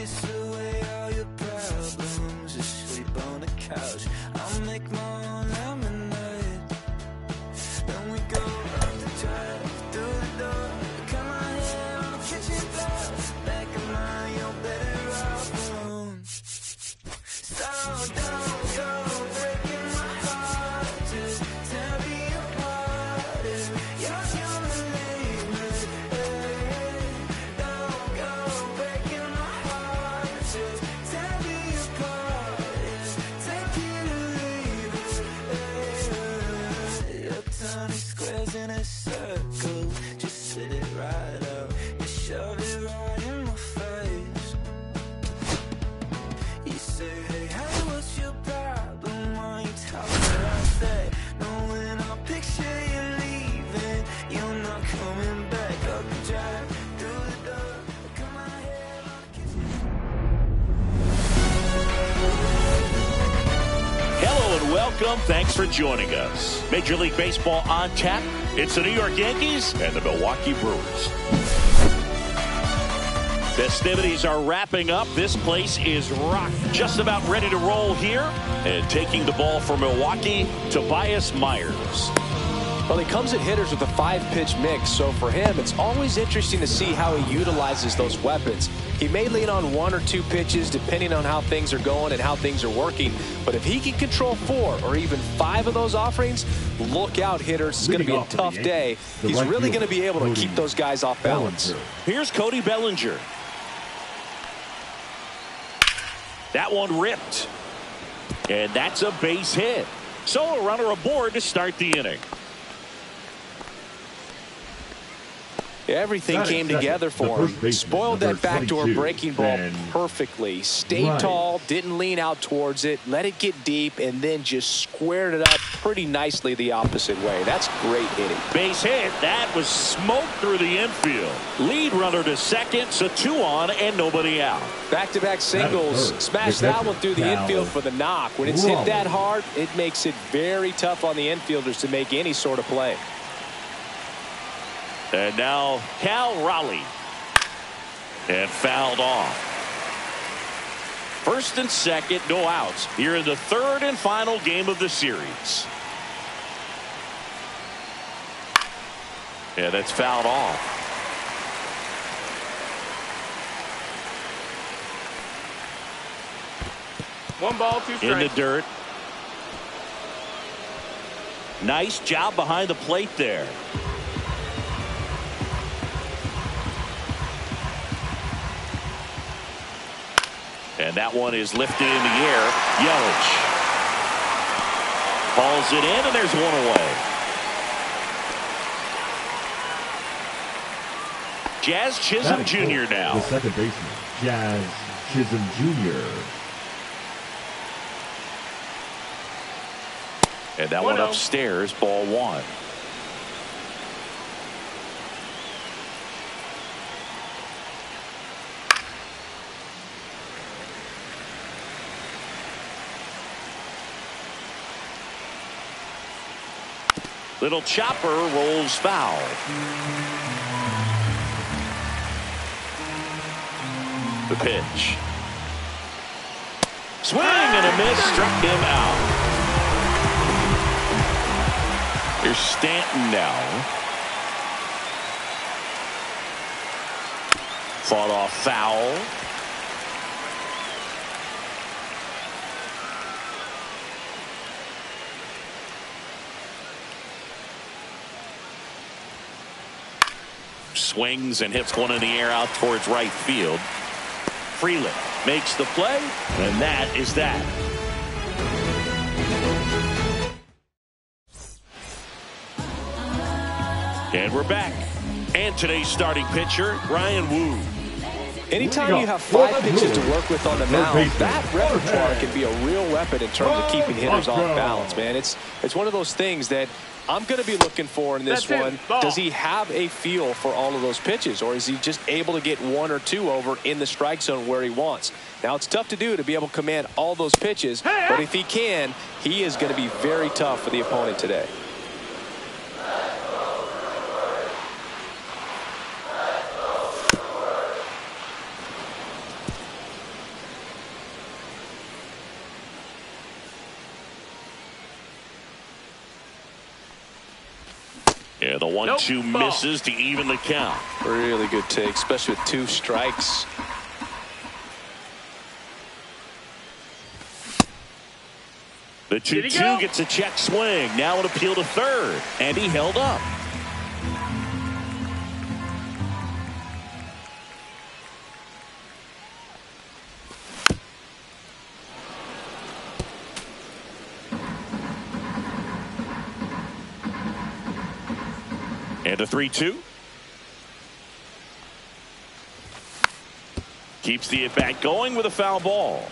kiss away all your problems. Just sleep on the couch. I'll make my own lemonade. Then we go up the drive, through the door. Cut my hair on the kitchen floor. Back of mine, you're better off alone. So don't go breaking my heart. Just tear me apart. If you're gonna leave me, don't go breaking my heart. Just tear me apart. Take it or leave it. Your tiny squares in a circle. Just sit it right out. You shove it right in my face. You say, hey, what's your problem? Why you talking like that? Knowing I'll picture you leaving, you're not coming back. Up the drive, through the door, cut my hair on the kitchen. Hello and welcome. Thanks for joining us. Major League Baseball on tap. It's the New York Yankees and the Milwaukee Brewers. Festivities are wrapping up. This place is rocked. Just about ready to roll here. And taking the ball for Milwaukee, Tobias Myers. Well, he comes at hitters with a 5-pitch mix, so for him, it's always interesting to see how he utilizes those weapons. He may lean on 1 or 2 pitches depending on how things are going and how things are working, but if he can control 4 or even 5 of those offerings, look out, hitters. It's going to be a tough day. He's really going to be able to keep those guys off balance. Here's Cody Bellinger. That one ripped. And that's a base hit. So a runner aboard to start the inning. Everything came together for him. Spoiled that backdoor breaking ball perfectly. Stayed tall, didn't lean out towards it, let it get deep, and then just squared it up pretty nicely the opposite way. That's great hitting. Base hit. That was smoke through the infield. Lead runner to second, so 2 on and nobody out. Back-to-back singles. Smashed that one through the infield for the knock. When it's hit that hard, it makes it very tough on the infielders to make any sort of play. And now Cal Raleigh. And fouled off. First and second, no outs. Here in the 3rd and final game of the series. Yeah, that's fouled off. One ball, 2 strikes. In the dirt. Nice job behind the plate there. And that one is lifted in the air. Yelich hauls it in, and there's one away. Jazz Chisholm Jr. now. The second baseman, Jazz Chisholm Jr. And that one upstairs, ball 1. Little chopper rolls foul. The pitch. Swing and a miss, struck him out. Here's Stanton now. Fought off foul. Swings and hits one in the air out towards right field. Freeland makes the play, and that is that. And we're back. And today's starting pitcher, Ryan Wu. Anytime you have 5 pitches to work with on the mound, that repertoire can be a real weapon in terms of keeping hitters off balance, man. It's one of those things that I'm going to be looking for in this one. Does he have a feel for all of those pitches, or is he just able to get 1 or 2 over in the strike zone where he wants? Now, it's tough to do to be able to command all those pitches, but if he can, he is going to be very tough for the opponent today. Yeah, the 1-2 misses to even the count. Really good take, especially with 2 strikes. The 2-2 gets a check swing. Now an appeal to third. And he held up. And a 3-2. Keeps the at-bat going with a foul ball.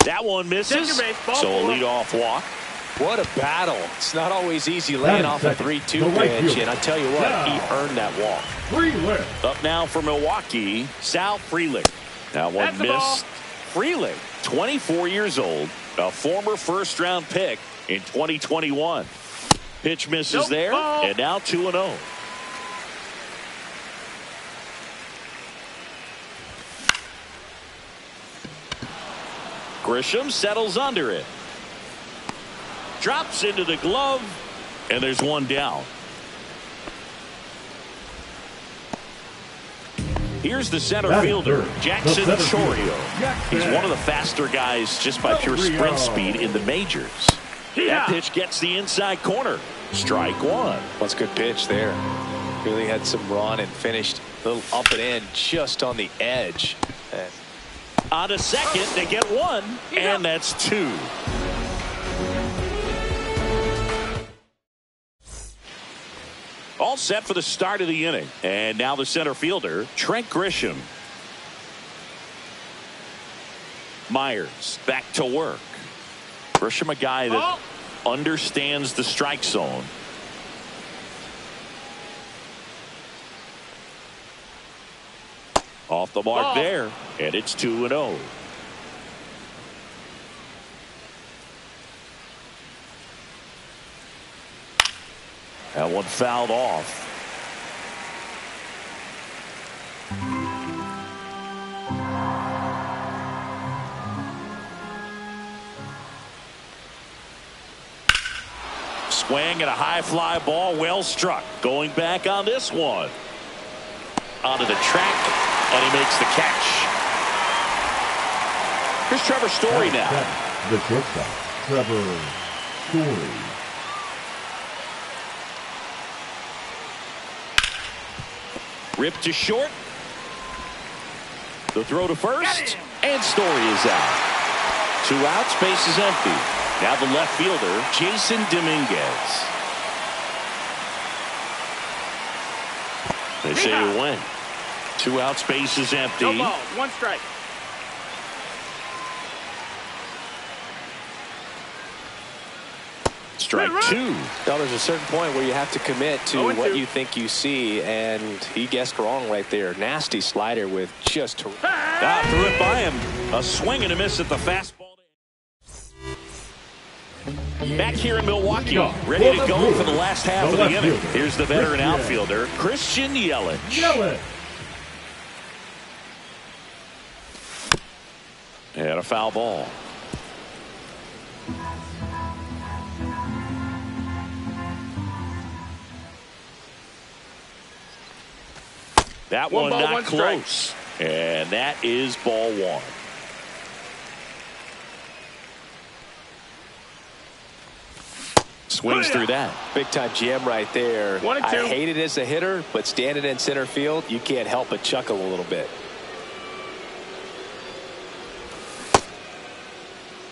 That one misses. So a leadoff walk. What a battle. It's not always easy laying off a 3-2 pitch, and I tell you what, he earned that walk. Up now for Milwaukee, Sal Frelick. That one missed. Frelick, 24 years old, a former first-round pick in 2021. Pitch misses there, and now 2-0. Grisham settles under it. Drops into the glove, and there's one down. Here's the center fielder, Jackson Chourio. He's one of the faster guys just by pure sprint speed in the majors. That pitch gets the inside corner. Strike one. That's a good pitch there. Really had some run and finished a little up and in just on the edge. On a second, they get one, and that's 2. All set for the start of the inning. And now the center fielder, Trent Grisham. Myers back to work. Grisham, a guy that understands the strike zone. Off the mark there, and it's 2-0. That one fouled off. Swing and a high fly ball, well struck. Going back on this one. Onto the track, and he makes the catch. Here's Trevor Story now. The shortstop, Trevor Story. Ripped to short. The throw to first, and Story is out. 2 outs, base is empty. Now the left fielder, Jason Dominguez. They say you win. 2 outs, base is empty. No ball, 1 strike. Strike 2. Now there's a certain point where you have to commit to what you think you see, and he guessed wrong right there. Nasty slider with just threw it by him. A swing and a miss at the fastball. Back here in Milwaukee, ready to go for the last half of the inning. Here's the veteran outfielder, Christian Yelich. And a foul ball. That one not close. And that is ball 1. Swings through that. Big time GM right there. 1-2. I hate it as a hitter, but standing in center field, you can't help but chuckle a little bit.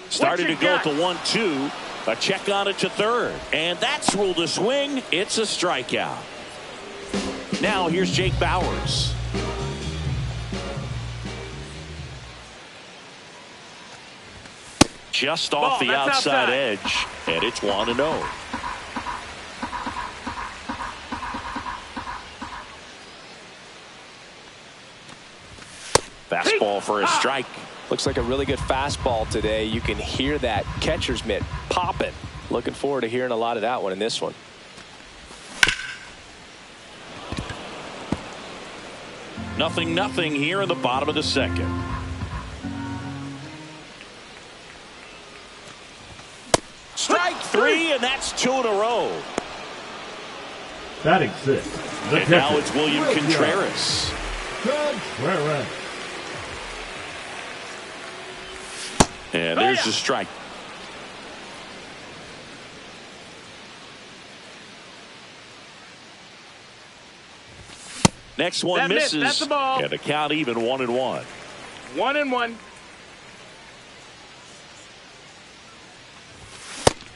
Started to go to 1-2. A check on it to third. And that's ruled a swing. It's a strikeout. Now here's Jake Bauers. Just off the outside edge, and it's 1-0. Fastball for a strike. Looks like a really good fastball today. You can hear that catcher's mitt popping. Looking forward to hearing a lot of that one in this one. Nothing here in the bottom of the second. Strike three, and that's 2 in a row. Batting 6. And now it's William Contreras. And there's the strike. Next one misses. That's the ball. And the count even 1-1. 1-1.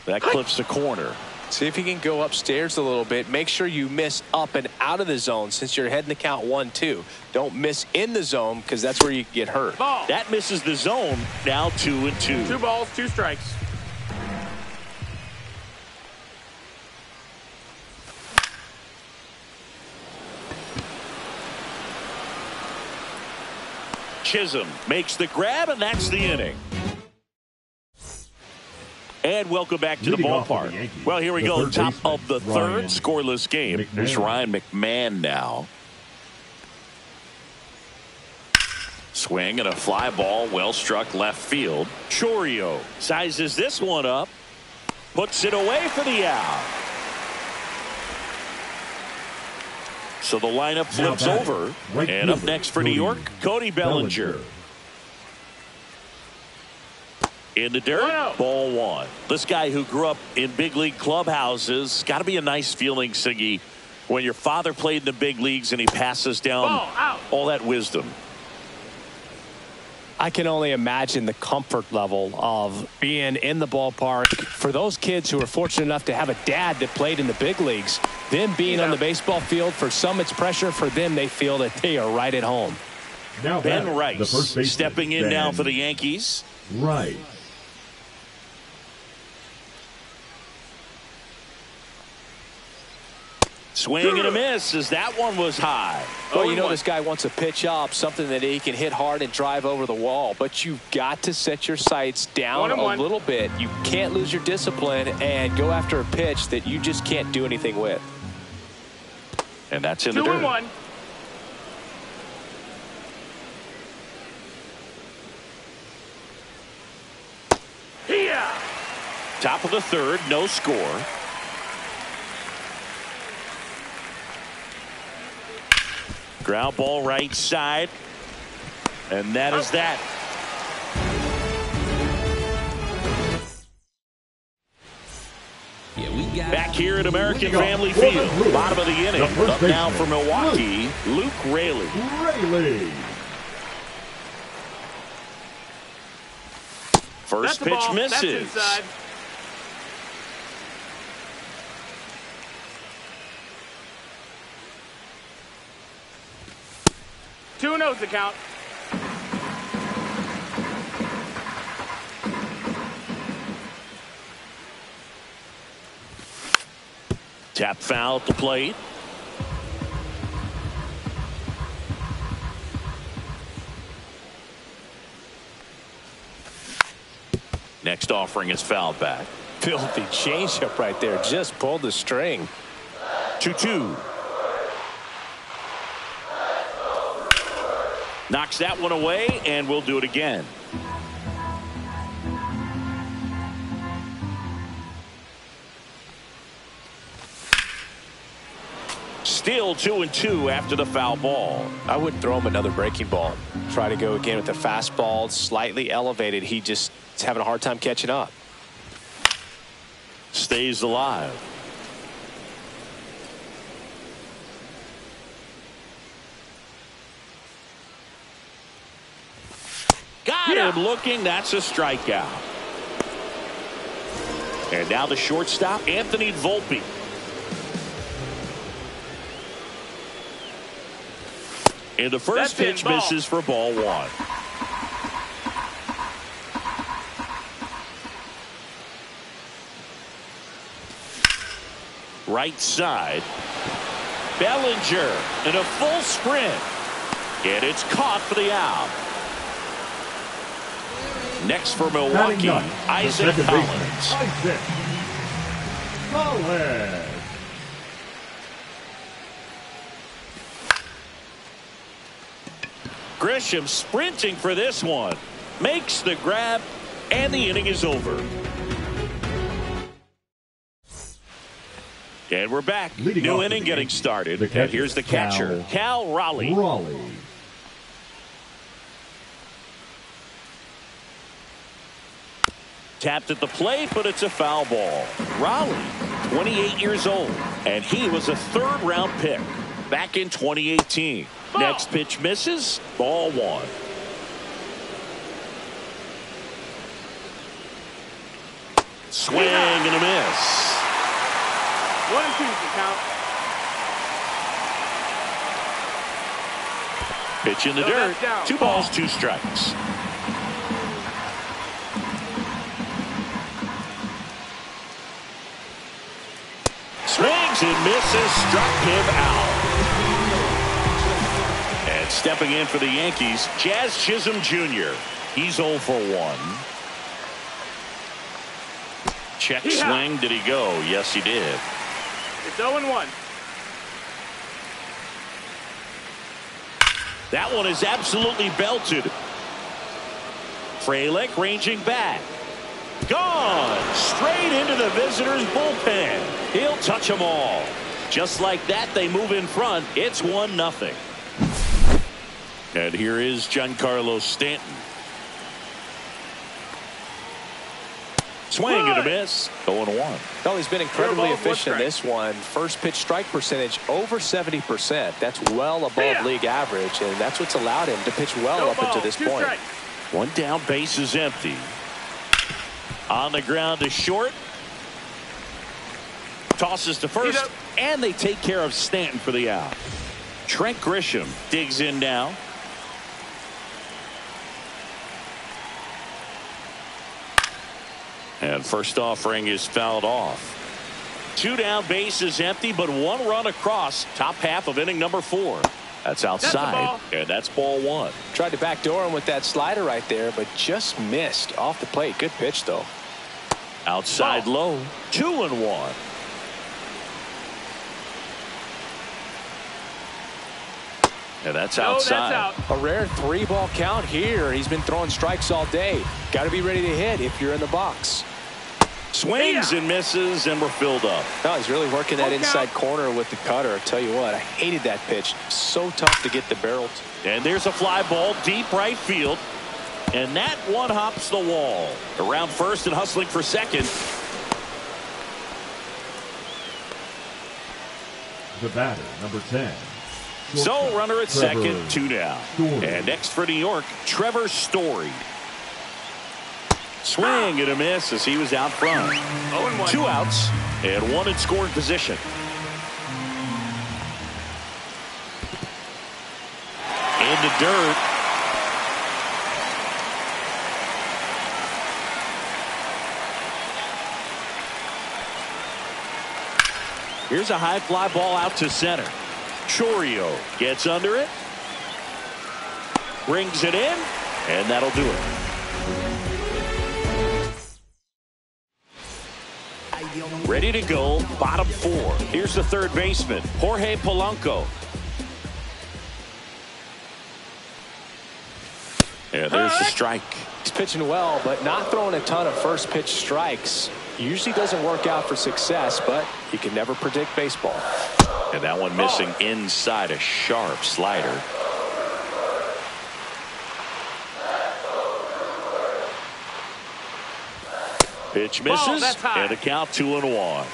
That clips the corner. See if you can go upstairs a little bit. Make sure you miss up and out of the zone since you're heading the count 1-2. Don't miss in the zone because that's where you get hurt. Ball. That misses the zone. Now 2-2. 2 balls, 2 strikes. Chisholm makes the grab, and that's the inning. And welcome back to the ballpark. Well, here we go. Top of the third, scoreless game. Here's Ryan McMahon now. Swing and a fly ball, well struck left field. Chorio sizes this one up, puts it away for the out. So the lineup flips over. And up next for New York, Cody Bellinger. In the dirt, ball 1. This guy who grew up in big league clubhouses, got to be a nice feeling, Siggy, when your father played in the big leagues and he passes down all that wisdom. I can only imagine the comfort level of being in the ballpark. For those kids who are fortunate enough to have a dad that played in the big leagues, them being on the baseball field, for some it's pressure. For them, they feel that they are right at home. Now Ben Rice stepping in now for the Yankees. Right. Swing and a miss as that one was high. Well, you know this guy wants a pitch up, something that he can hit hard and drive over the wall. But you've got to set your sights down a little bit. You can't lose your discipline and go after a pitch that you just can't do anything with. And that's in the dirt. 2-1. Here. Top of the third, no score. Ground ball right side. And that is that. Back here at American Family Field. Bottom of the inning. Up now for Milwaukee, Luke Raley. First pitch misses. Two no's the count. Tap foul at the plate. Next offering is fouled back. Filthy changeup right there. Just pulled the string. 2-2. Knocks that one away, and we'll do it again. Still 2-2 after the foul ball. I wouldn't throw him another breaking ball. Try to go again with the fastball, slightly elevated. He just is having a hard time catching up. Stays alive. Got him looking. That's a strikeout. And now the shortstop, Anthony Volpe. And the first pitch misses for ball 1. Right side. Bellinger in a full sprint. And it's caught for the out. Next for Milwaukee, Isaac Collins. Grisham sprinting for this one. Makes the grab, and the inning is over. And we're back. Leading New off inning the getting game, started. the catcher, And here's the catcher, Cal Raleigh. Tapped at the plate, but it's a foul ball. Raleigh, 28 years old, and he was a third-round pick back in 2018. Ball. Next pitch misses, ball one. Swing and a miss. 1-2 is the count. Pitch in the No, dirt. that's down. 2 balls, 2 strikes. Swings and misses, struck him out. And stepping in for the Yankees, Jazz Chisholm Jr. He's 0 for 1. Check swing. Did he go? Yes, he did. It's 0-1. That one is absolutely belted. Frelick ranging back. Gone straight into the visitors' bullpen. He'll touch them all. Just like that, they move in front. It's 1-0. And here is Giancarlo Stanton. Swing and a miss. 0-1. Well, he's been incredibly Balls, efficient in 1 this one. First pitch strike percentage over 70%. That's well above league average, and that's what's allowed him to pitch well up until this 2 point. strikes. 1 down, base is empty. On the ground to short. Tosses to first, and they take care of Stanton for the out. Trent Grisham digs in now. And first offering is fouled off. 2 down, base is empty, but 1 run across. Top half of inning number 4. That's outside, and that's ball 1. Tried to backdoor him with that slider right there, but just missed off the plate. Good pitch, though. Outside low, 2-1. And that's outside. That's out. A rare 3-ball count here. He's been throwing strikes all day. Got to be ready to hit if you're in the box. Swings and misses, and we're filled up. No, he's really working that inside corner with the cutter. I'll tell you what, I hated that pitch. So tough to get the barrel. And there's a fly ball deep right field. And that one hops the wall. Around first and hustling for second. The batter, number 10. So runner at second, 2 down. Story. And next for New York, Trevor Story. Swing and a miss as he was out front. 0-1. 2 outs and 1 in scoring position. In the dirt. Here's a high fly ball out to center. Chorio gets under it. Brings it in. And that'll do it. Ready to go, bottom 4. Here's the third baseman, Jorge Polanco. And there's the strike. He's pitching well, but not throwing a ton of first pitch strikes. Usually doesn't work out for success, but you can never predict baseball. And that one missing inside, a sharp slider. Pitch misses, that's high. and the count 2-1.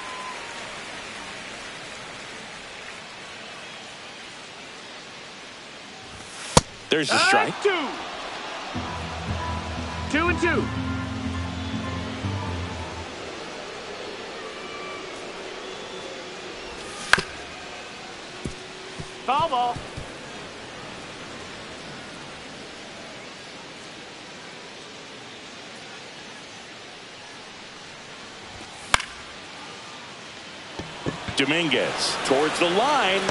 There's the strike. 2-2. Foul ball. Dominguez towards the line.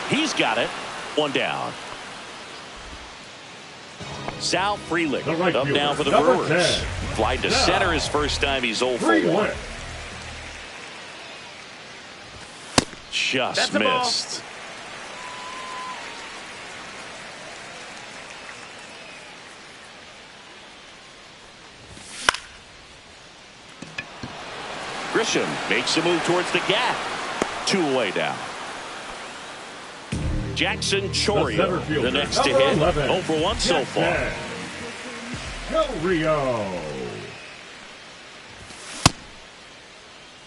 He's got it. 1 down. Sal Frelick The right up now for the fielder, Brewers. number 10. Fly to center his first time. He's 0 for 1. Just That's the ball. missed. Grisham makes a move towards the gap. 2 away now. Jackson Chourio, the next to hit. 0 for 1 so far.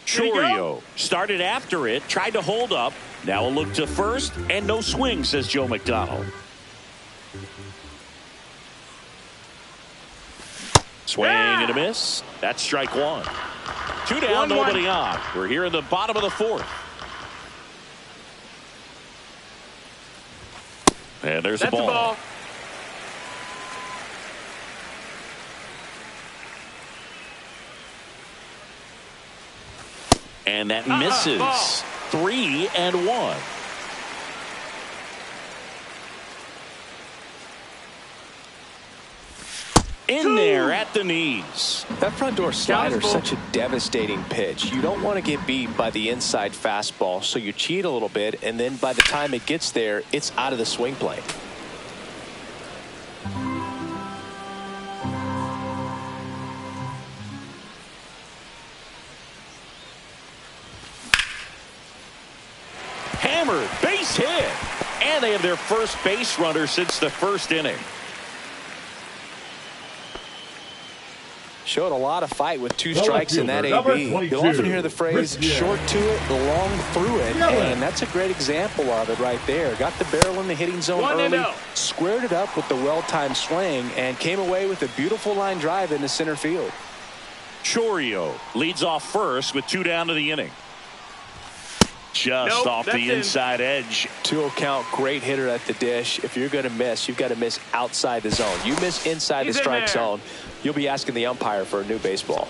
Chourio started after it, tried to hold up. Now a look to first, and no swing, says Joe McDonald. Swing and a miss. That's strike 1. 2 down, nobody on. We're here in the bottom of the 4th. And there's the ball. And that misses. 3-1. In there at the knees. That front door slider is such a devastating pitch. You don't want to get beat by the inside fastball, so you cheat a little bit, and then by the time it gets there, it's out of the swing plane. Hammered, base hit. And they have their first base runner since the 1st inning. Showed a lot of fight with 2 strikes in that AB. You'll often hear the phrase short to it, long through it, and that's a great example of it right there. Got the barrel in the hitting zone early, squared it up with the well-timed swing, and came away with a beautiful line drive into center field. Chourio leads off first with 2 down to the inning. Just off the inside edge. 2-0 count, great hitter at the dish. If you're going to miss, you've got to miss outside the zone. You miss inside the strike zone, you'll be asking the umpire for a new baseball.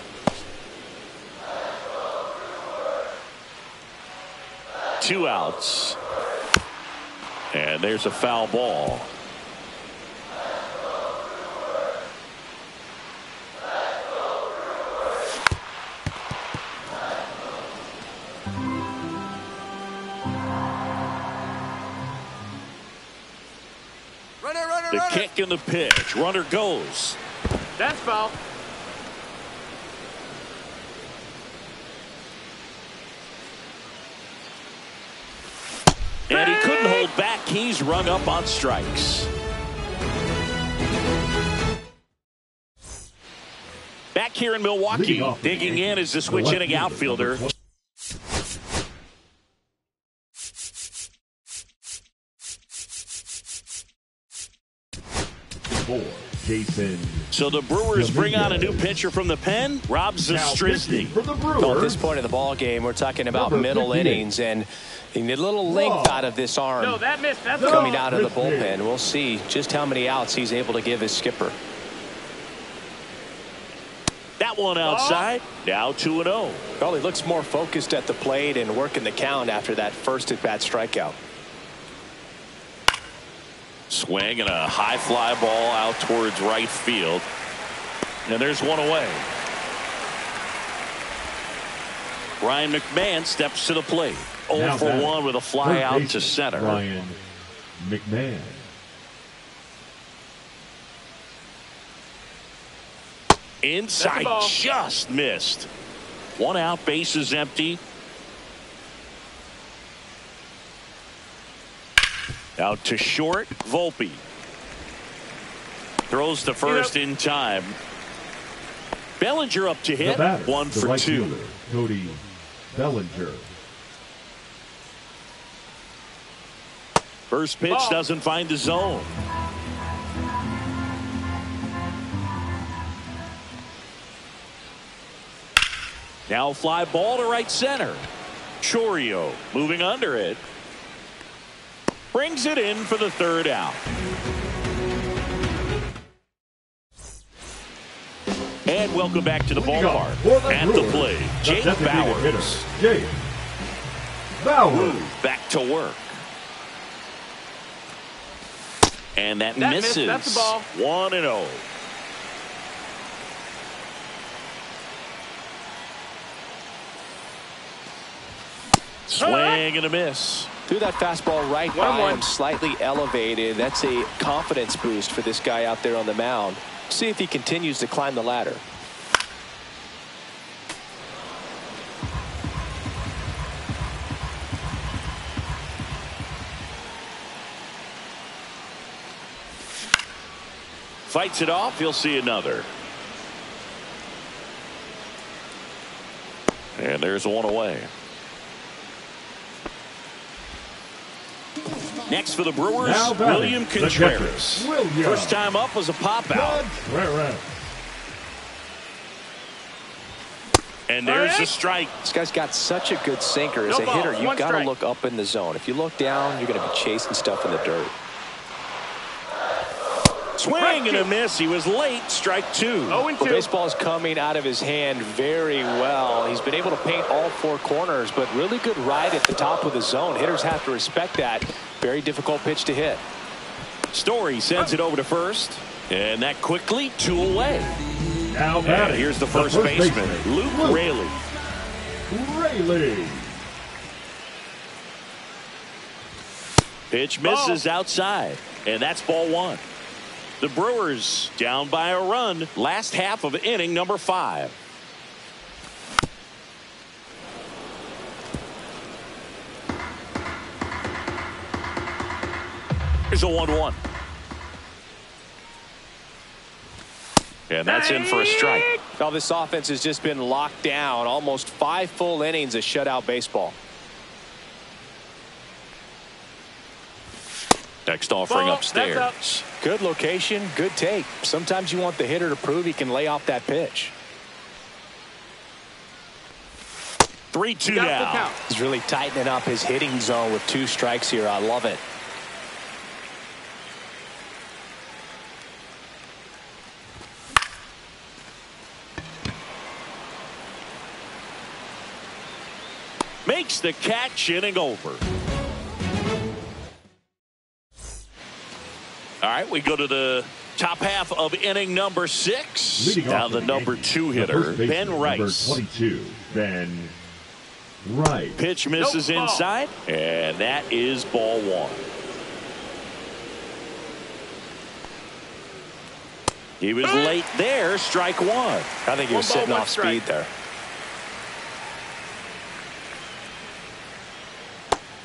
Two outs. And there's a foul ball. The kick and the pitch. Runner goes. That's foul. And he couldn't hold back. He's rung up on strikes. Back here in Milwaukee, digging in is the switch inning outfielder. So the Brewers bring on a new pitcher from the pen, Rob Zastryzny. Well, at this point in the ball game, we're talking about middle innings, and you need a little length out of this arm. No, that missed. That's coming out of the bullpen. We'll see just how many outs he's able to give his skipper. That one outside. Now 2-0. Well, he looks more focused at the plate and working the count after that first at-bat strikeout. Swing and a high fly ball out towards right field. And there's one away. Ryan McMahon steps to the plate. 0 for 1 with a fly out to center. Ryan McMahon. Inside, just missed. 1 out, base is empty. Out to short, Volpe. Throws to first in time. Bellinger up to hit. 1 for 2. Cody Bellinger. First pitch doesn't find the zone. Now fly ball to right center. Chourio moving under it. Brings it in for the 3rd out. And welcome back to the ballpark. At the plate, Jake Bauers. Jake Bauers. Back to work. And that misses. That's the ball. 1-0. Swing and a miss. Threw that fastball right by him, slightly elevated. That's a confidence boost for this guy out there on the mound. See if he continues to climb the ladder. Fights it off. He'll see another. And there's one away. Next for the Brewers, William Contreras. First time up was a pop out. And there's a strike. This guy's got such a good sinker. As a hitter, you've got to look up in the zone. If you look down, you're going to be chasing stuff in the dirt. Swing and a miss. He was late. Strike two. Well, baseball is coming out of his hand very well. He's been able to paint all four corners, but really good ride at the top of the zone. Hitters have to respect that. Very difficult pitch to hit. Story sends it over to first. And that quickly, 2 away. Now batting, here's the first baseman, Luke Raley. Pitch misses outside, and that's ball one. The Brewers down by a run. Last half of inning number 5. Here's a 1-1. And that's in for a strike. Well, this offense has just been locked down. Almost 5 full innings of shutout baseball. Next offering upstairs. Good location, good take. Sometimes you want the hitter to prove he can lay off that pitch. 3-2 now. He's really tightening up his hitting zone with 2 strikes here. I love it. Makes the catch, inning over. All right, we go to the top half of inning number 6. Now the number 2 hitter, Ben Rice. Number 22, Ben Rice. Pitch misses inside, and that is ball 1. He was late there, strike 1. I think he was sitting off speed there.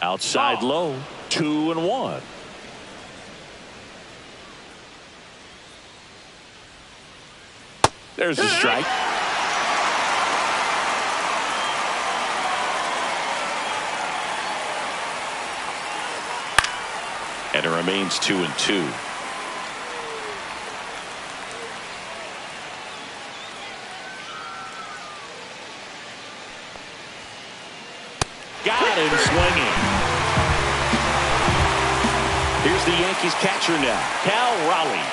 Outside low, 2-1. There's a strike. And it remains 2-2. Got him swinging. Here's the Yankees catcher now, Cal Raleigh.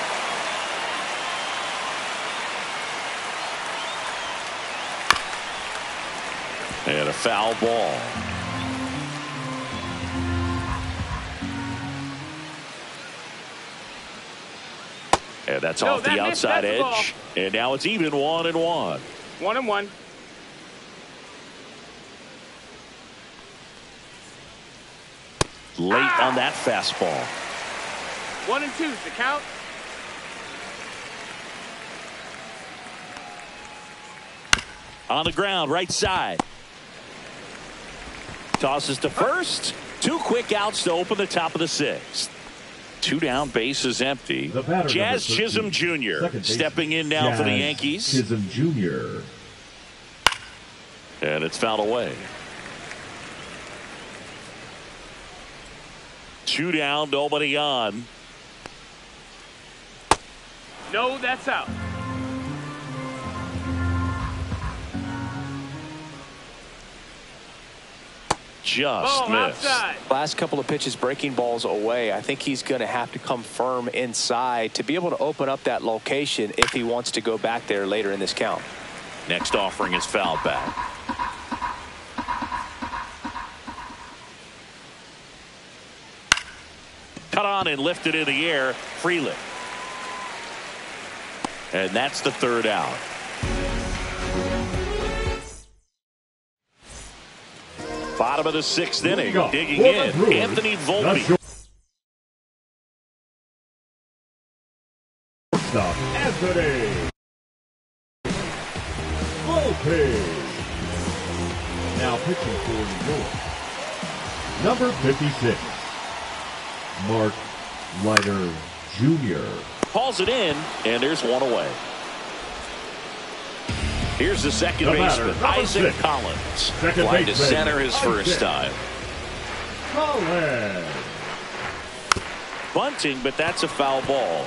And a foul ball. And that's off the outside edge. And now it's even 1-1. 1-1. Late on that fastball. 1-2 is the count. On the ground, right side. Tosses to first. 2 quick outs to open the top of the 6th. 2 down, bases empty. Jazz Chisholm Jr. stepping in now for the Yankees. Chisholm Jr. And it's fouled away. 2 down, nobody on. No, that's out. Just missed. Outside. Last couple of pitches breaking balls away. I think he's going to have to come firm inside to be able to open up that location if he wants to go back there later in this count. Next offering is fouled back. Cut on and lifted in the air. Freeland. And that's the 3rd out. Bottom of the 6th inning. Digging in, Anthony Volpe. Stop, Anthony Volpe. Now pitching for New York, number 56, Mark Leiter Jr. Calls it in, and there's one away. Here's the second baseman, Isaac Collins. Fly to center his first time. Collins. Bunting, but that's a foul ball.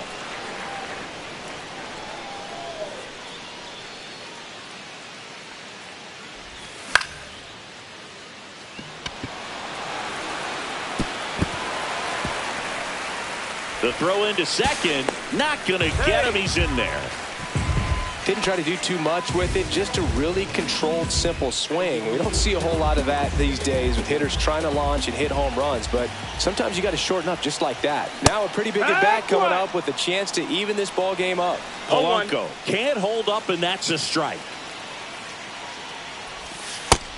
The throw into second, not going to get him. He's in there. Didn't try to do too much with it, just a really controlled, simple swing. We don't see a whole lot of that these days with hitters trying to launch and hit home runs, but sometimes you got to shorten up just like that. Now a pretty big at-bat coming up with a chance to even this ball game up. Polanco can't hold up, and that's a strike.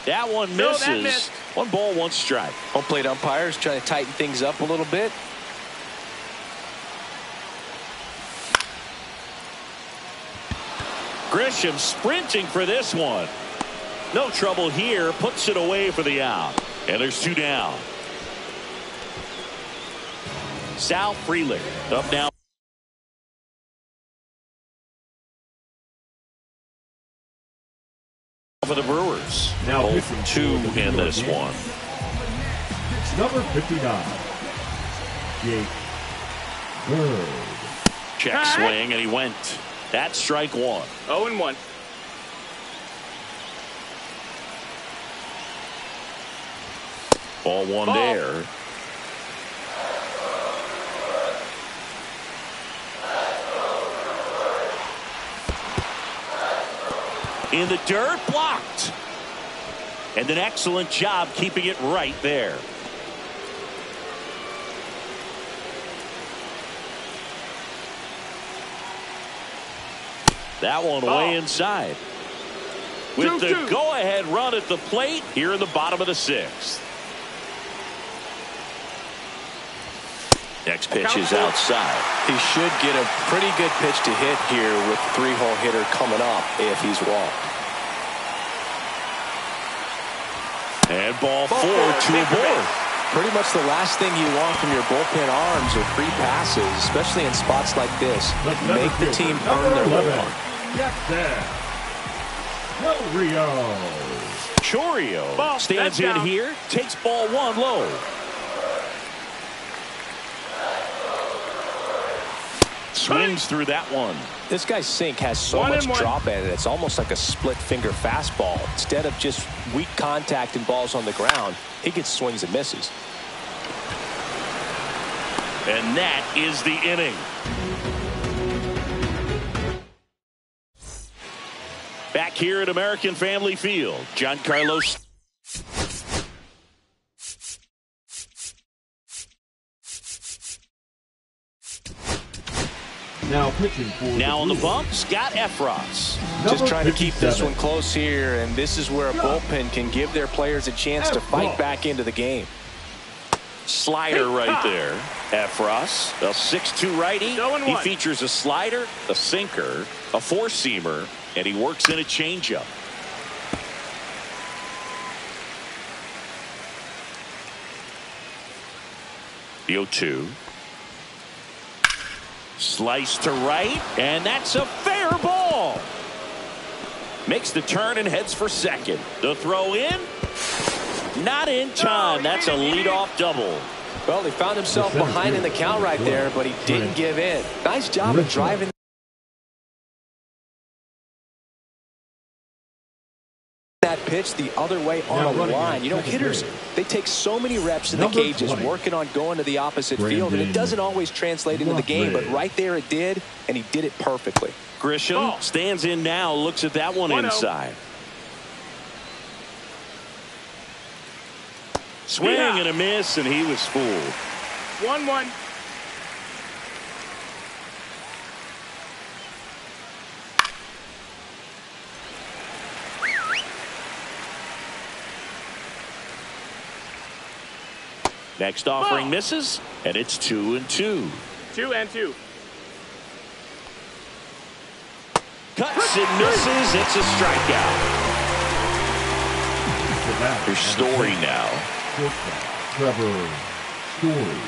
That one misses. 1 ball, 1 strike. Home plate umpires trying to tighten things up a little bit. Grisham sprinting for this one. No trouble here. Puts it away for the out. And there's 2 down. Sal Frelick up now for the Brewers. Now 2 in this one. Number 59, Jake Bird. Check swing, and he went. That's strike 1. 0-1. Ball 1 there. In the dirt, blocked. And an excellent job keeping it right there. That one way inside. With the go-ahead run at the plate here in the bottom of the 6th. Next pitch is outside. He should get a pretty good pitch to hit here with the 3-hole hitter coming up if he's walked. And ball 4, 2 aboard. Pretty much the last thing you want from your bullpen arms are free passes, especially in spots like this. Make the team earn their run. Chourio stands in here, takes ball 1 low. Swings through that one. This guy's sink has so much drop in it. It's almost like a split finger fastball. Instead of just weak contact and balls on the ground, he gets swings and misses. And that is the inning. Back here at American Family Field, Giancarlo. Now pitching for now on the bump, Scott Efros. Just trying to keep this one close here, and this is where a bullpen can give their players a chance to fight back into the game. Slider right there. Efros, a 6'2" righty. He features a slider, a sinker, a 4-seamer, and he works in a changeup. The 0-2. Slice to right, and that's a fair ball. Makes the turn and heads for second. The throw in. Not in time. That's a leadoff double. Well, he found himself behind in the count right there, but he didn't give in. Nice job of driving that pitch the other way on a line. You know, hitters, they take so many reps in the cages working on going to the opposite field, and it doesn't always translate into the game, but right there it did, and he did it perfectly. Grisham stands in now, looks at that one inside. Swing and a miss, and he was fooled. 1-1. Next offering misses, and it's 2-2. 2-2. Cuts and misses. It's a strikeout. Here's Story now. Trevor Story.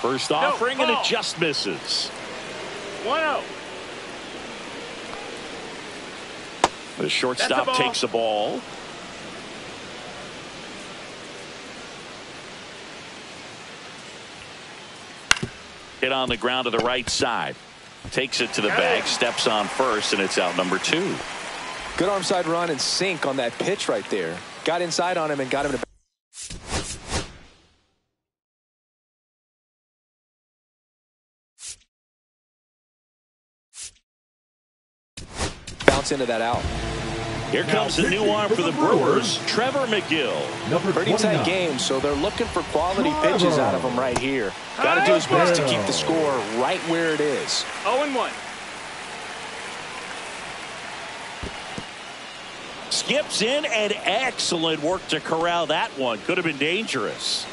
First offering and it just misses. 1-0. The shortstop takes the ball. Hit on the ground to the right side. Takes it to the bag, steps on first, and it's out number 2. Good arm side run and sink on that pitch right there. Got inside on him and got him to bounce into that out. Here comes the new arm for the Brewers, Trevor McGill. Pretty tight game, so they're looking for quality pitches out of him right here. Got to do his best to keep the score right where it is. 0-1. Skips in, and excellent work to corral that one. Could have been dangerous.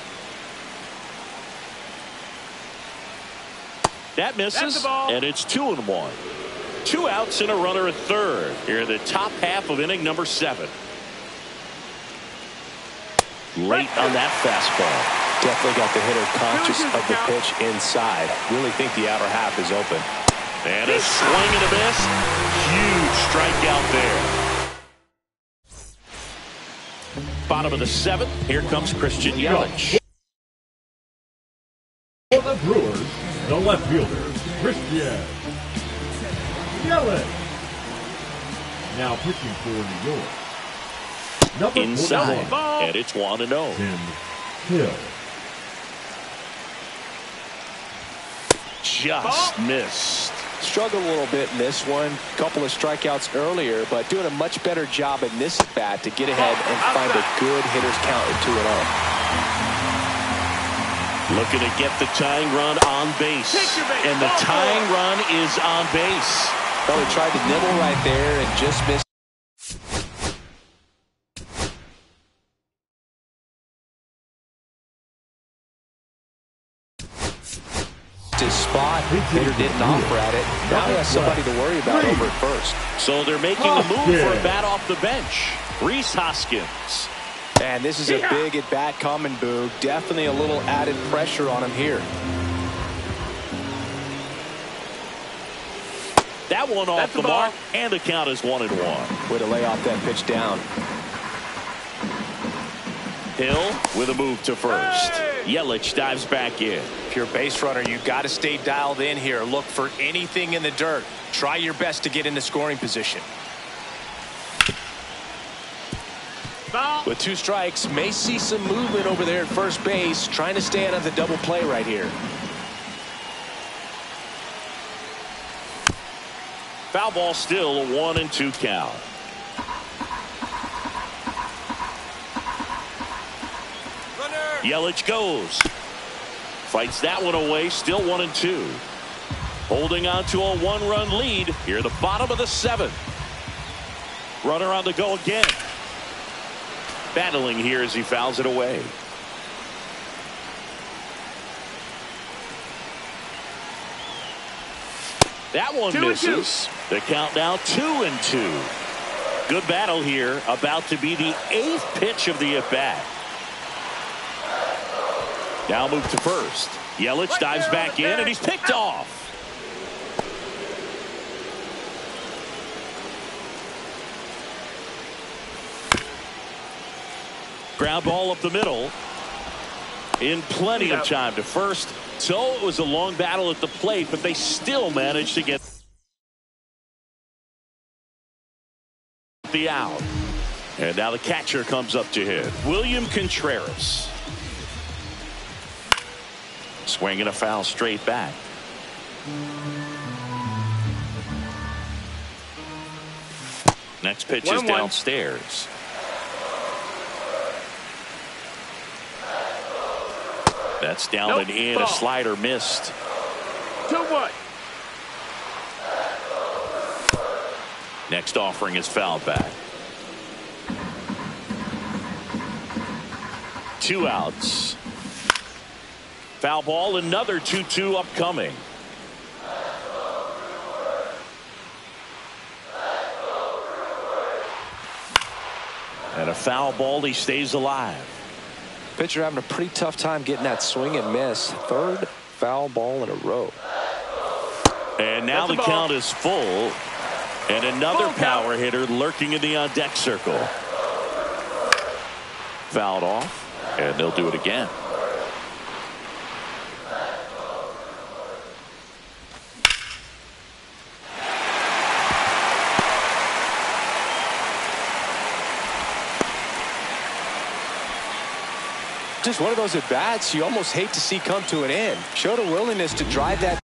That misses, and it's 2-1. 2 outs and a runner at third. Here in the top half of inning number 7. Late on that fastball. Definitely got the hitter conscious of the pitch inside. Really think the outer half is open. And a swing and a miss. Huge strikeout there. Bottom of the 7th. Here comes Christian Yelich. For the Brewers, the left fielder, Christian Yelich. Now pitching for New York. Number Inside, 41. and it's 1-0. Tim Hill. Just missed. Struggled a little bit in this one. Couple of strikeouts earlier, but doing a much better job in this at-bat to get ahead and find a good hitter's count at 2-0. Looking to get the tying run on base. And the tying run is on base. Well, he tried to nibble right there and just missed. His spot, hitter didn't offer at it. Now he has somebody to worry about over at first. So they're making a move for a bat off the bench. Rhys Hoskins. And this is a big at bat coming, Boog. Definitely a little added pressure on him here. That one off the mark, and the count is 1-1. Way to lay off that pitch down. Hill with a move to first. Yelich dives back in. If you're a base runner, you got to stay dialed in here. Look for anything in the dirt. Try your best to get into scoring position. With 2 strikes, may see some movement over there at first base, trying to stay out of the double play right here. Foul ball, still a 1-2 count. Yelich goes. Fights that one away, still 1-2. Holding on to a 1-run lead here at the bottom of the 7th. Runner on the go again. Battling here as he fouls it away. That one misses. The count now 2-2. Good battle here. About to be the 8th pitch of the at-bat. Now move to first. Yelich dives back in, and he's picked off. Ground ball up the middle. In plenty of time to first. So it was a long battle at the plate, but they still managed to get the out. And now the catcher comes up to hit. William Contreras. Swinging a foul straight back. Next pitch is downstairs. That's down and in. A slider missed. 2-1. Next offering is fouled back. 2 outs. Foul ball, another 2-2 upcoming. And a foul ball, he stays alive. Pitcher having a pretty tough time getting that swing and miss. 3rd, foul ball in a row. And now the count is full. And another power hitter lurking in the on-deck circle. Fouled off, and they'll do it again. Just one of those at-bats you almost hate to see come to an end. Showed a willingness to drive that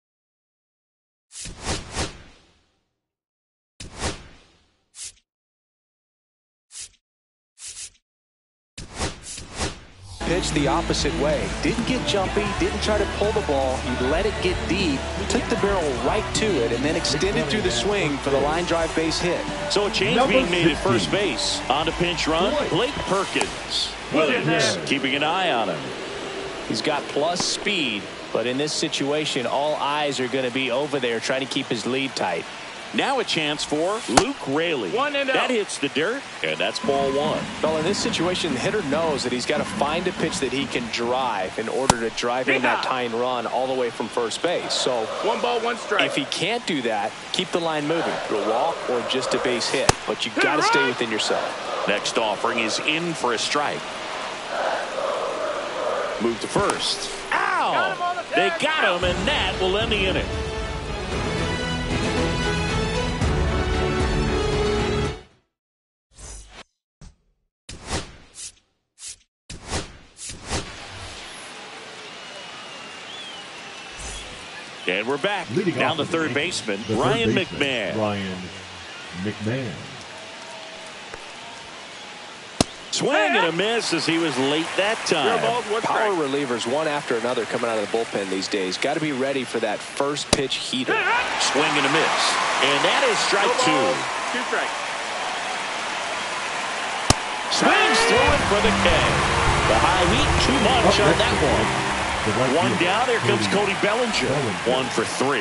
pitch the opposite way. Didn't get jumpy, didn't try to pull the ball. He let it get deep, took the barrel right to it, and then extended through the swing for the line drive base hit. So a change being made at first base. On the pinch run, Blake Perkins. Williams keeping an eye on him. He's got plus speed, but in this situation, all eyes are going to be over there trying to keep his lead tight. Now a chance for Luke Raley. That hits the dirt, and that's ball one. Well, in this situation, the hitter knows that he's got to find a pitch that he can drive in order to drive in that tying run all the way from first base. So 1 ball, 1 strike. If he can't do that, keep the line moving through a walk or just a base hit. But you got to stay within yourself. Next offering is in for a strike. Move to first. Ow! They got him, and that will end the inning. And we're back. Down the third baseman, Ryan McMahon. Ryan McMahon. Swing and a miss as he was late that time. Power relievers one after another coming out of the bullpen these days. Got to be ready for that first pitch heater. Swing and a miss. And that is strike 2. 2 strikes. Swings through it for the K. The high heat, too much on that one. One down. Here comes Cody Bellinger. 1 for 3.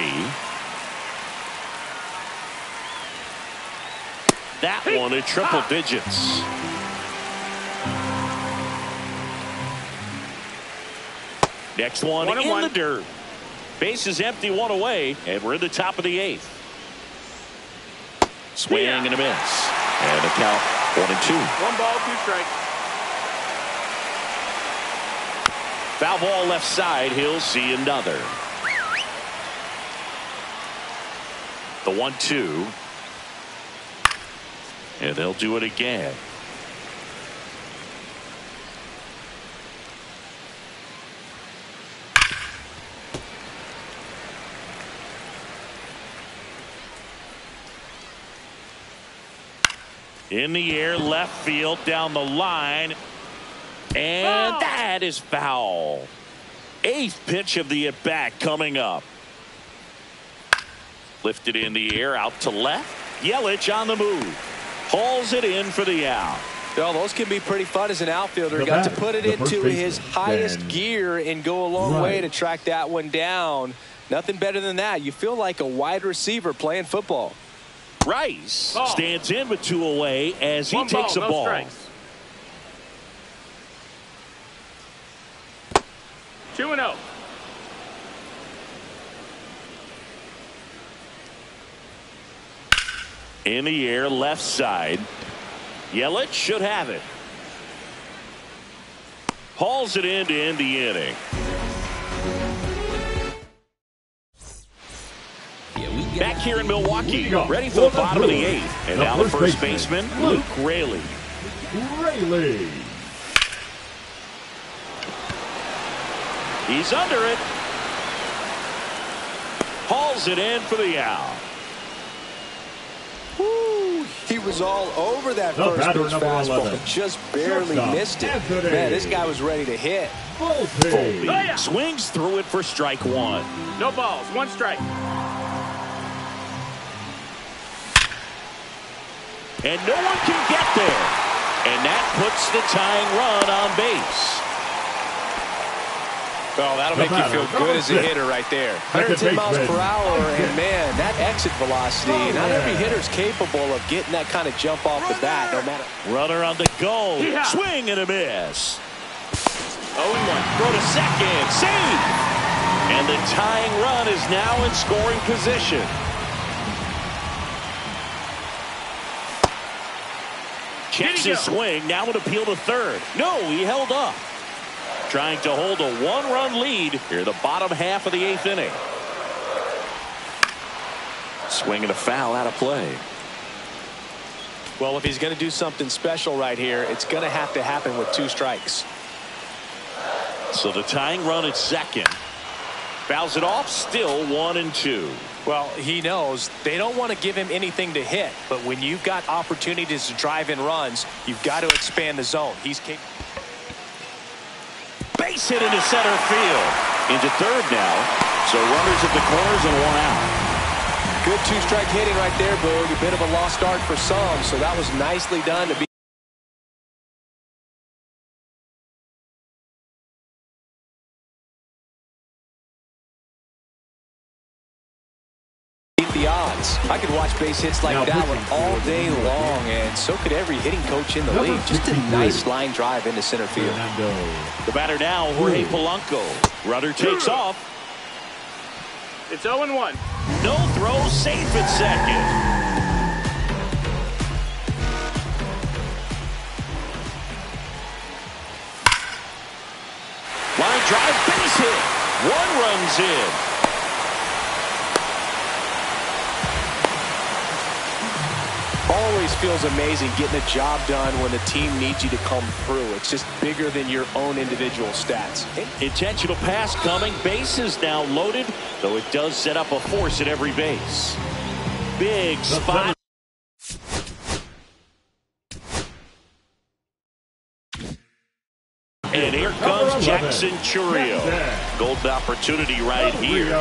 That one at triple digits. Next one in the dirt. Base is empty, 1 away, and we're in the top of the 8th. Swing and a miss. And the count 1 and 2. 1 ball, 2 strikes. Foul ball left side. He'll see another. The 1-2. And they'll do it again. In the air, left field, down the line. And that is foul. 8th pitch of the at-bat coming up. Lifted in the air, out to left. Yelich on the move. Hauls it in for the out. Well, those can be pretty fun as an outfielder. He got to put it into his highest gear and go a long way to track that one down. Nothing better than that. You feel like a wide receiver playing football. Rice stands in with 2 away as he takes a ball. Strikes. 2-0. In the air, left side. Yelich should have it. Hauls it in to end the inning. Back here in Milwaukee, ready for the bottom of the 8th. And now the first baseman, Luke Raley. He's under it. Hauls it in for the out. Woo, he was all over that first pitch fastball, but just barely missed it. Man, this guy was ready to hit. Volpe swings through it for strike 1. No balls, 1 strike. And no one can get there. And that puts the tying run on base. Oh, that'll make you feel good as a hitter right there. 110 miles per hour, and man, that exit velocity, not every hitter's capable of getting that kind of jump off the bat, no matter. Runner on the go. Swing and a miss. 0-1. Throw to second. Save. And the tying run is now in scoring position. Checks his swing. Now an appeal to third. No, he held up. Trying to hold a one-run lead here the bottom half of the 8th inning. Swing and a foul out of play. Well, if he's going to do something special right here, it's going to have to happen with 2 strikes. So the tying run at second. Fouls it off, still 1-2. Well, he knows they don't want to give him anything to hit, but when you've got opportunities to drive in runs, you've got to expand the zone. He's capable. Base hit into center field. Into third now. So runners at the corners and 1 out. Good 2-strike hitting right there, Boog. A bit of a lost start for some, so that was nicely done to be. The odds. I could watch base hits like that one all day long, and so could every hitting coach in the league. Just a nice line drive into center field. The batter now, Jorge Polanco. Runner takes off. It's 0-1. No throw, safe at second. Line drive, base hit. 1 run's in. Always feels amazing getting a job done when the team needs you to come through. It's just bigger than your own individual stats. Intentional pass coming. Base is now loaded, though it does set up a force at every base. Big spot. And here comes Jackson Chourio. Golden opportunity right here.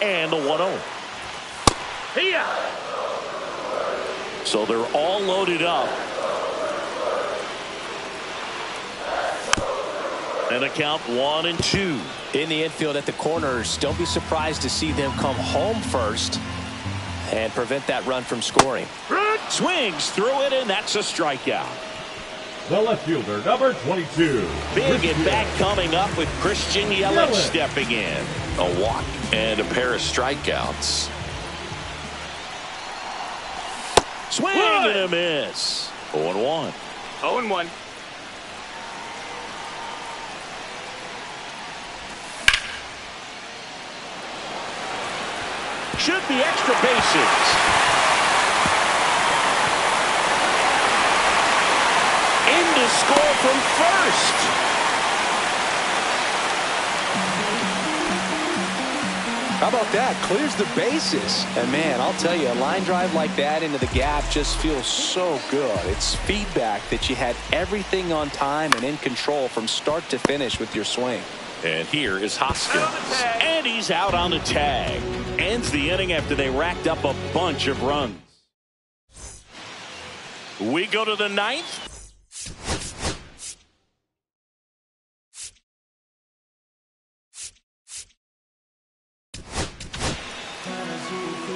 And the 1-0. Here. So they're all loaded up. And a count 1-2. In the infield at the corners, don't be surprised to see them come home first and prevent that run from scoring. Swings through it, and that's a strikeout. The left fielder, number 22. Big at bat coming up with Christian Yelich stepping in. A walk and a pair of strikeouts. Swing and a miss. 0-1. 0-1. Should be extra bases. In to score from first. How about that? Clears the bases. And man, I'll tell you, a line drive like that into the gap just feels so good. It's feedback that you had everything on time and in control from start to finish with your swing. And here is Hoskins. And he's out on the tag. Ends the inning after they racked up a bunch of runs. We go to the 9th.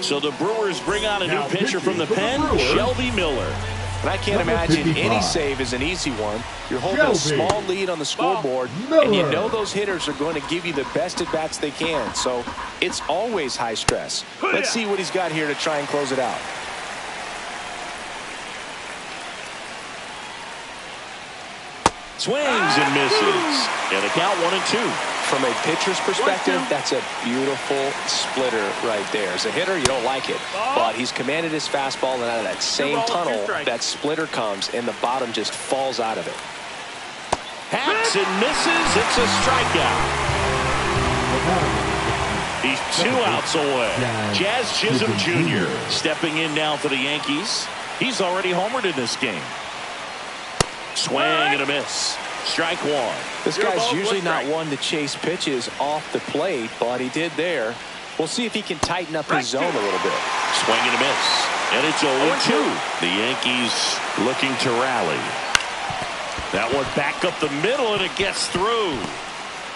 So the Brewers bring on a new pitcher from the pen, Shelby Miller. And I can't imagine any save is an easy one. You're holding a small lead on the scoreboard, and you know those hitters are going to give you the best at-bats they can. So it's always high stress. Let's see what he's got here to try and close it out. Swings and misses. And the count 1-2. From a pitcher's perspective, that's a beautiful splitter right there. As a hitter, you don't like it. But he's commanded his fastball, and out of that same tunnel, that splitter comes, and the bottom just falls out of it. Hacks and misses. It's a strikeout. He's 2 outs away. Jazz Chisholm Jr. stepping in now for the Yankees. He's already homered in this game. Swing and a miss. Strike 1. This guy's usually not one to chase pitches off the plate, but he did there. We'll see if he can tighten up his zone a little bit. Swing and a miss. And it's 0-2. The Yankees looking to rally. That one back up the middle, and it gets through.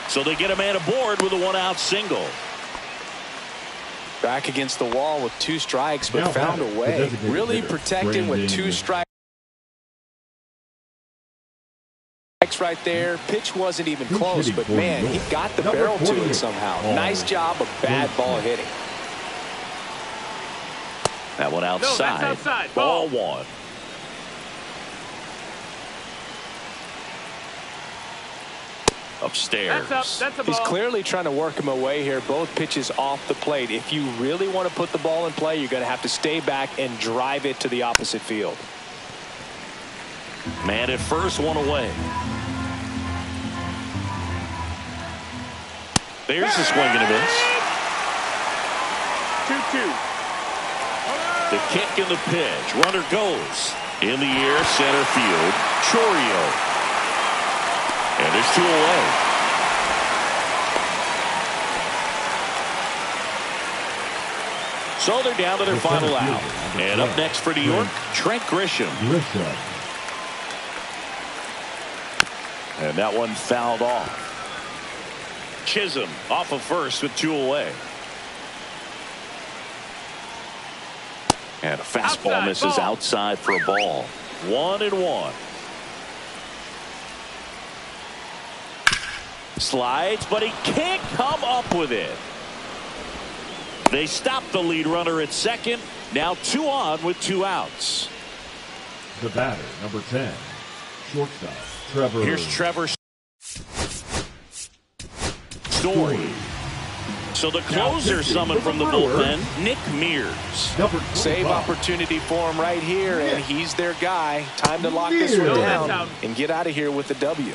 So they get a man aboard with a 1-out single. Back against the wall with 2 strikes, but found a way. Really protecting with 2 strikes right there. Pitch wasn't even close, but man, he got the barrel to it somehow. Nice job of bad ball hitting. That one outside. No, that's outside. Ball 1. Upstairs. That's a ball. He's clearly trying to work him away here. Both pitches off the plate. If you really want to put the ball in play, you're going to have to stay back and drive it to the opposite field. Man at first, 1 away. There's the swing and a miss. 2-2. The kick and the pitch. Runner goes. In the air, center field. Chourio. And there's 2 away. So they're down to their final out. And up next for New York, Trent Grisham. And that one fouled off. Chisholm off of first with 2 away. And a fastball Outside, misses ball. outside for a ball. 1-1. Slides, but he can't come up with it. They stop the lead runner at second. Now 2 on with 2 outs. The batter, number 10, shortstop, Trevor. Here's Trevor Story. So the closer summoned from the bullpen, Nick Mears. Save opportunity for him right here, and he's their guy. Time to lock this one down and get out of here with the W.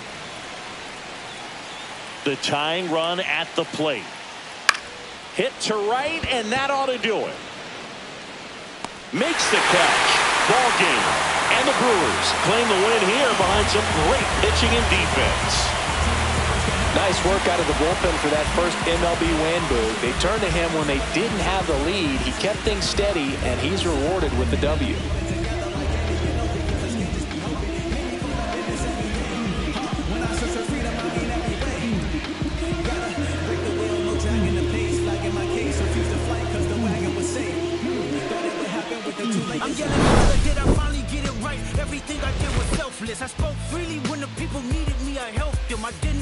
The tying run at the plate. Hit to right, and that ought to do it. Makes the catch. Ball game. And the Brewers claim the win here behind some great pitching and defense. Nice work out of the bullpen for that first MLB win, Boo. They turned to him when they didn't have the lead. He kept things steady, and he's rewarded with the W. I'm getting better, did I finally get it right? Everything I did was selfless. I spoke freely when the people needed me. I helped them. I didn't